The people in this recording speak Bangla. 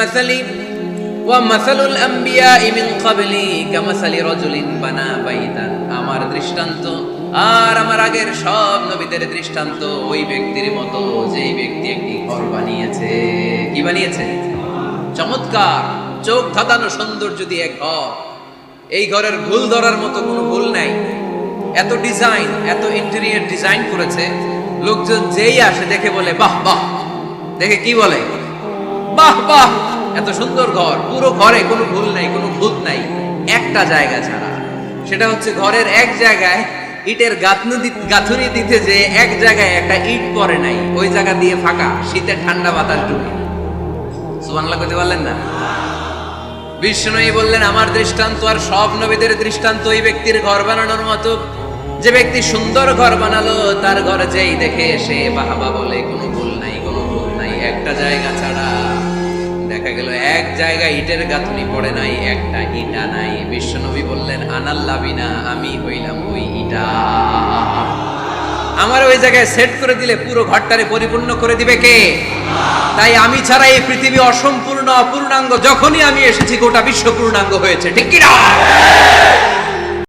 মাসালি ওয়া মাসালুল আমবিয়াই মিন ক্বাবলি কামাসালি রাজুলিন বানা বাইতান। আমার দৃষ্টান্ত আর আমার আগের সব নবীদের দৃষ্টান্ত ওই ব্যক্তির মতো যেই ব্যক্তি একটি ঘর বানিয়েছে। কি বানিয়েছে? চমৎকার, চোখ ধাঁধানো সৌন্দর্য দিয়ে ঘর। এই ঘরের ভুল ধরার মতো কোনো ভুল নাই। এত ডিজাইন, এত ইন্টেরিয়র ডিজাইন করেছে, লোকজন যেই আসে দেখে বলে বাহ বাহ। দেখে কি বলে? বাহ বাহ, এত সুন্দর ঘর। পুরো ঘরে কোনো ভুল নাই, কোনো ভূত নাই, একটা জায়গা ছাড়া। সেটা হচ্ছে ঘরের এক জায়গায় ইটের গাঁথুনি দিতে যে এক জায়গায় একটা ইট পড়ে নাই, ওই জায়গা দিয়ে ফাঁকা, শীতে ঠান্ডা বাতাস ঢুকে। সুবহানাল্লাহ কইতে পারলেন না? বিষ্ণুই বললেন আমার দৃষ্টান্ত আর সব নবীদের দৃষ্টান্ত ওই ব্যক্তির ঘর বানানোর মতো। যে ব্যক্তি সুন্দর ঘর বানালো, তার ঘরে যেই দেখে সে বাহাবা বলে, কোনো ভুল নাই, কোনো ভুল নাই, একটা জায়গা ছাড়া। দেখা গেল এক জায়গায় ইটের গাঁথুনি পড়ে নাই, একটা ইটা নাই। বিশ্বনবী বললেন আনাল্লাবিনা, আমি হইলাম ওই ইটা। আমার ওই জায়গায় সেট করে দিলে পুরো ঘরটারে পরিপূর্ণ করে দিবে কে? তাই আমি ছাড়া এই পৃথিবী অসম্পূর্ণ, অপূর্ণাঙ্গ। যখনই আমি এসেছি গোটা বিশ্ব পূর্ণাঙ্গ হয়েছে। ঠিক কি না?